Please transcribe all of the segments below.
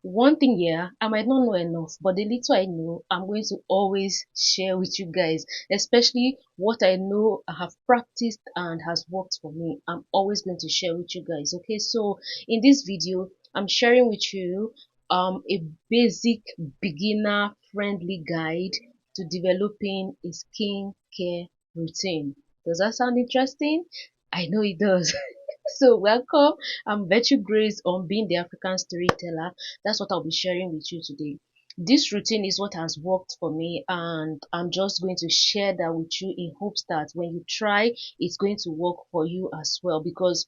One thing here, I might not know enough, but the little I know, I'm going to always share with you guys, especially what I know I have practiced and has worked for me. I'm always going to share with you guys. Okay, so in this video, I'm sharing with you a basic beginner friendly guide to developing a skincare routine. Does that sound interesting? I know it does. So welcome. I'm Virtue Grace on Being the African Storyteller. That's what I'll be sharing with you today. This routine is what has worked for me, and I'm just going to share that with you in hopes that when you try, it's going to work for you as well. Because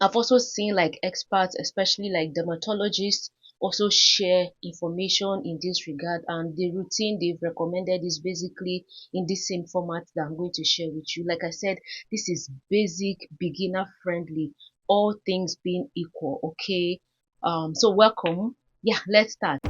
I've also seen like experts, especially like dermatologists, also share information in this regard, and the routine they've recommended is basically in the same format that I'm going to share with you. Like I said, this is basic, beginner friendly, all things being equal. Okay, so welcome. Yeah, let's start.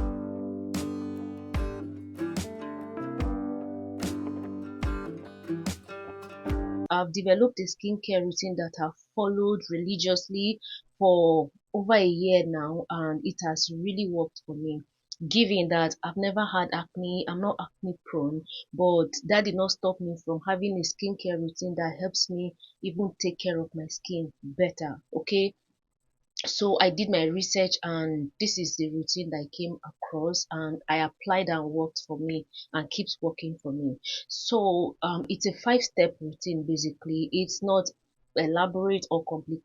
I've developed a skincare routine that I've followed religiously for over a year now, and it has really worked for me. Given that I've never had acne, I'm not acne prone, but that did not stop me from having a skincare routine that helps me even take care of my skin better. Okay, so I did my research, and this is the routine that I came across, and I applied and worked for me and keeps working for me. So it's a 5 step routine. Basically, it's not elaborate or complicated.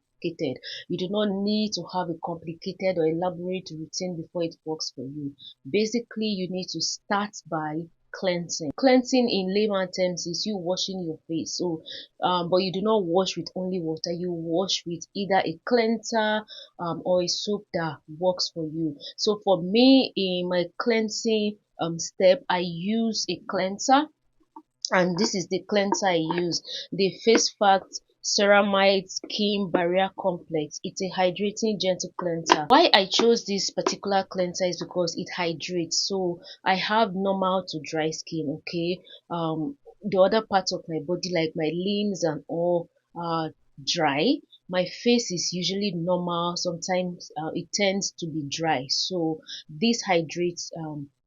You do not need to have a complicated or elaborate routine before it works for you. Basically, you need to start by cleansing in layman terms is you washing your face. So but you do not wash with only water, you wash with either a cleanser or a soap that works for you. So for me, in my cleansing step, I use a cleanser, and this is the cleanser I use, the Face Fact Ceramide Skin Barrier Complex. It's a hydrating gentle cleanser. Why I chose this particular cleanser is because it hydrates. So I have normal to dry skin. Okay, the other parts of my body like my limbs and all are dry. My face is usually normal. Sometimes it tends to be dry, so this hydrates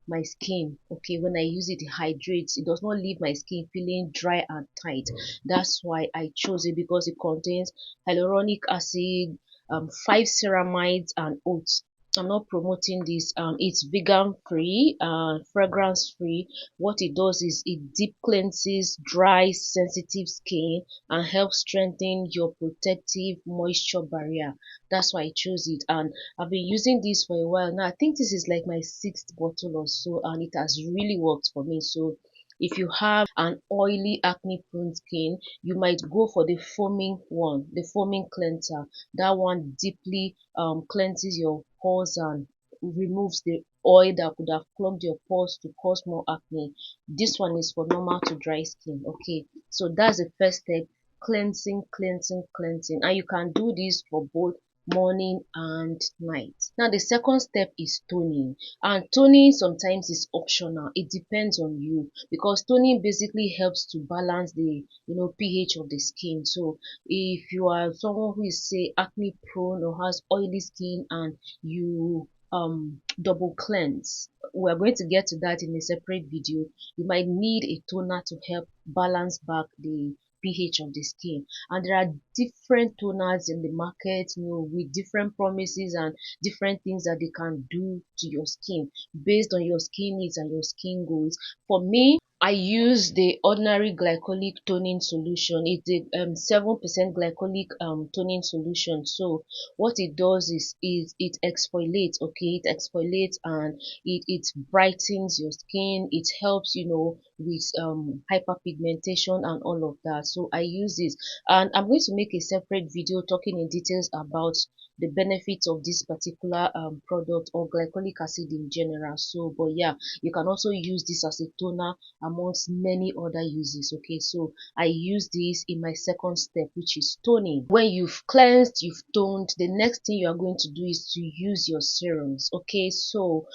my skin. Okay, when I use it, it hydrates. It does not leave my skin feeling dry and tight. That's why I chose it, because it contains hyaluronic acid, 5 ceramides and oats. I'm not promoting this. It's vegan free, fragrance free. What it does is it deep cleanses dry sensitive skin and helps strengthen your protective moisture barrier. That's why I chose it, and I've been using this for a while now. I think this is like my 6th bottle or so, and it has really worked for me. So if you have an oily acne prone skin, you might go for the foaming one, the foaming cleanser. That one deeply cleanses your pores and removes the oil that could have clogged your pores to cause more acne. This one is for normal to dry skin. Okay, so that's the first step: cleansing, and you can do this for both morning and night. Now the second step is toning, and toning sometimes is optional. It depends on you, because toning basically helps to balance the pH of the skin. So if you are someone who is, say, acne prone or has oily skin, and you double cleanse, we're going to get to that in a separate video. You might need a toner to help balance back the pH of the skin, and there are different toners in the market, with different promises and different things that they can do to your skin based on your skin needs and your skin goals. For me, I use the ordinary glycolic toning solution. It's a 7% glycolic toning solution. So what it does is it exfoliates. Okay, it exfoliates, and it brightens your skin. It helps with hyperpigmentation and all of that. So I use this, and I'm going to make a separate video talking in details about the benefits of this particular product, or glycolic acid in general. So but yeah, you can also use this as a toner amongst many other uses. Okay, so I use this in my second step, which is toning. When you've cleansed, you've toned, the next thing you are going to do is to use your serums. Okay, so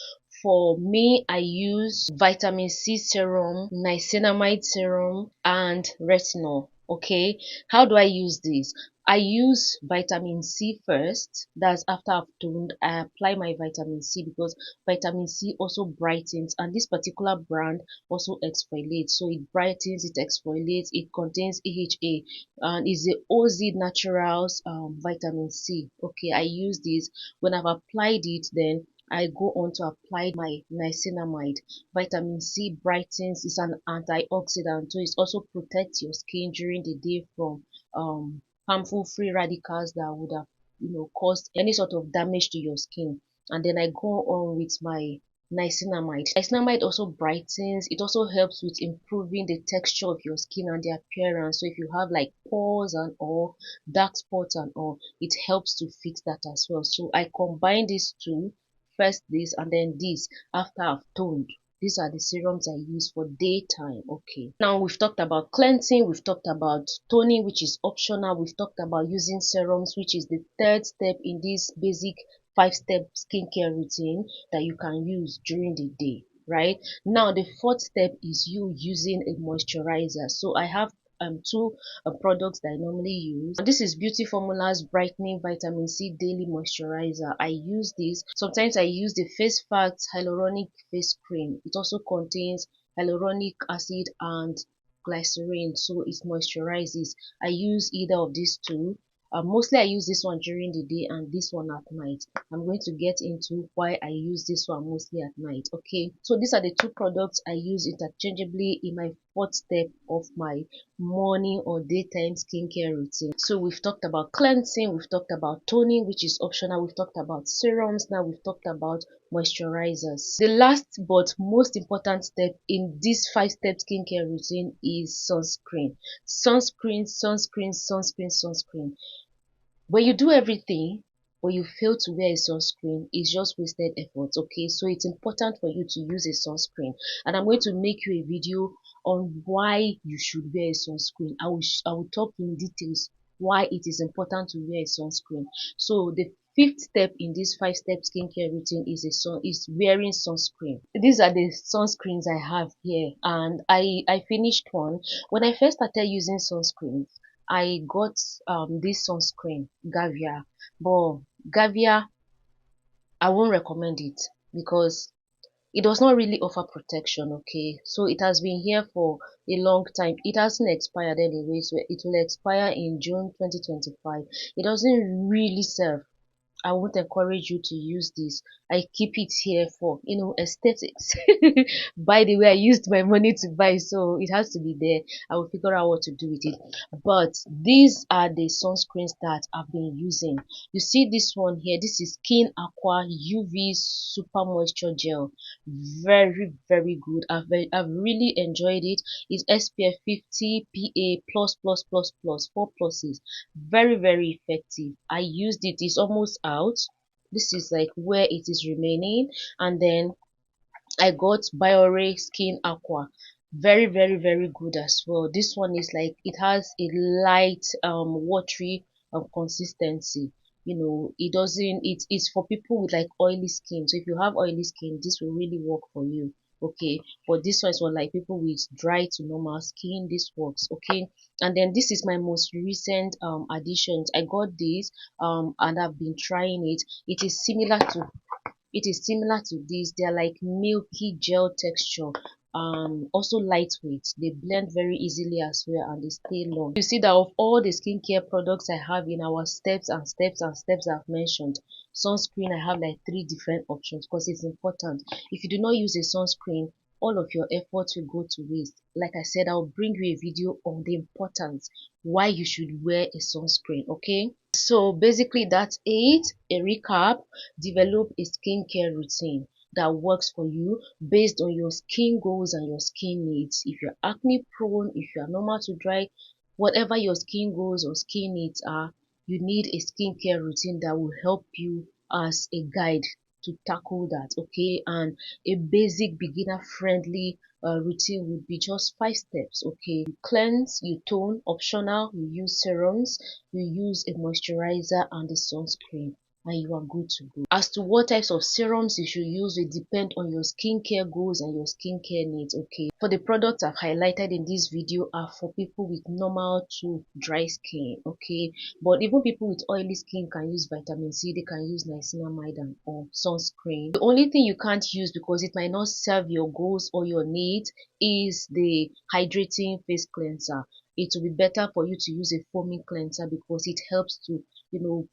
for me, I use vitamin C serum, niacinamide serum, and retinol. Okay, how do I use this? I use vitamin C first. That's after I've toned. I apply my vitamin C because vitamin C also brightens, and this particular brand also exfoliates. So it brightens, it exfoliates, it contains AHA, and is the OZ Naturals vitamin C. Okay, I use this. When I've applied it, then I go on to apply my niacinamide. Vitamin C brightens, is an antioxidant, so it also protects your skin during the day from harmful free radicals that would have caused any sort of damage to your skin. And then I go on with my niacinamide. Niacinamide also brightens, it also helps with improving the texture of your skin and the appearance. So if you have like pores and all, dark spots and all, it helps to fix that as well. So I combine these two, first this and then this, after I've toned. These are the serums I use for daytime. Okay, now we've talked about cleansing, we've talked about toning, which is optional, we've talked about using serums, which is the third step in this basic 5-step skincare routine that you can use during the day. Right now, the fourth step is you using a moisturizer. So I have two products that I normally use. This is Beauty Formula's brightening vitamin C daily moisturizer. I use this. Sometimes I use the Face Facts hyaluronic face cream. It also contains hyaluronic acid and glycerin, so it moisturizes. I use either of these two. Mostly I use this one during the day and this one at night. I'm going to get into why I use this one mostly at night. Okay, so these are the two products I use interchangeably in my fourth step of my morning or daytime skincare routine. So we've talked about cleansing, we've talked about toning, which is optional, we've talked about serums, now we've talked about moisturizers. The last but most important step in this 5-step skincare routine is sunscreen. Sunscreen, sunscreen, sunscreen, sunscreen. When you do everything but you fail to wear a sunscreen, it's just wasted effort. Okay, so it's important for you to use a sunscreen, and I'm going to make you a video on why you should wear a sunscreen. I will talk in details why it is important to wear a sunscreen. So the fifth step in this 5-step skincare routine is wearing sunscreen. These are the sunscreens I have here, and I finished one. When I first started using sunscreens, I got this sunscreen Gavia, but Gavia, I won't recommend it because it does not really offer protection. Okay, so it has been here for a long time. It hasn't expired anyway, so it will expire in June 2025. It doesn't really serve. I won't encourage you to use this. I keep it here for aesthetics. By the way, I used my money to buy, so it has to be there. I will figure out what to do with it. But these are the sunscreens that I've been using. You see this one here, this is Skin Aqua UV Super Moisture Gel. Very, very good. I've really enjoyed it. It's SPF 50 PA plus plus plus plus 4 pluses. Very, very effective. I used it. It's almost out. This is like where it is remaining. And then I got Biore Skin Aqua. Very, very, very good as well. This one is like, it has a light watery consistency. It doesn't, it's for people with like oily skin. So if you have oily skin, this will really work for you. Okay, but this one is for like people with dry to normal skin. This works. Okay, and then this is my most recent additions. I got this and I've been trying it. It is similar to this. They're like milky gel texture, also lightweight. They blend very easily as well, and they stay long. You see that of all the skincare products I have in our steps and steps and steps I've mentioned, sunscreen, I have like 3 different options because it's important. If you do not use a sunscreen, all of your efforts will go to waste. Like I said, I'll bring you a video on the importance why you should wear a sunscreen. Okay, so basically that's it. A recap: develop a skincare routine that works for you based on your skin goals and your skin needs. If you're acne prone, if you're normal to dry, whatever your skin goals or skin needs are, you need a skincare routine that will help you as a guide to tackle that. Okay, and a basic beginner friendly routine would be just 5 steps. Okay, you cleanse, you tone, optional, you use serums, you use a moisturizer and a sunscreen. and you are good to go. As to what types of serums you should use, it depend on your skincare goals and your skincare needs. Okay, for the products I've highlighted in this video are for people with normal to dry skin. Okay, but even people with oily skin can use vitamin C, they can use niacinamide and or sunscreen. The only thing you can't use because it might not serve your goals or your needs is the hydrating face cleanser. It will be better for you to use a foaming cleanser because it helps to,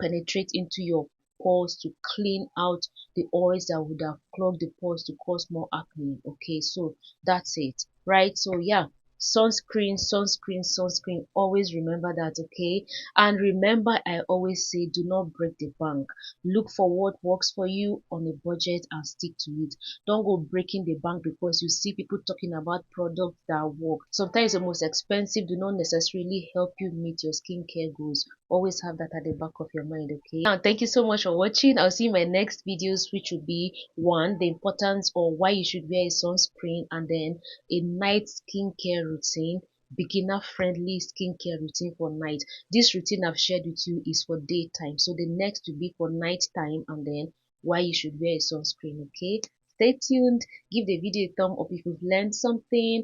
penetrate into your pores to clean out the oils that would have clogged the pores to cause more acne. Okay, so that's it, right? So yeah, sunscreen, sunscreen, sunscreen. Always remember that. Okay, and remember, I always say, do not break the bank. Look for what works for you on a budget and stick to it. Don't go breaking the bank because you see people talking about products that work. Sometimes the most expensive do not necessarily help you meet your skincare goals. Always have that at the back of your mind. Okay, now thank you so much for watching. I'll see you in my next videos, which will be one, the importance or why you should wear a sunscreen, and then a night skincare routine, beginner friendly skincare routine for night. This routine I've shared with you is for daytime, so the next will be for night time, and then why you should wear a sunscreen. Okay, stay tuned, give the video a thumb up if you've learned something,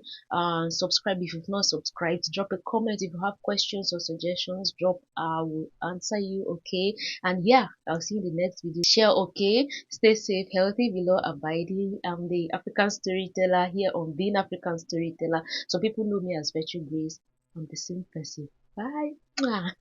subscribe if you've not subscribed, drop a comment if you have questions or suggestions, drop, I will answer you. Okay, and yeah, I'll see you in the next video. Share. Okay, stay safe, healthy, below abiding. I'm the African storyteller here on Being African Storyteller. So people know me as Virtue Grace. I'm the same person. Bye. Mwah.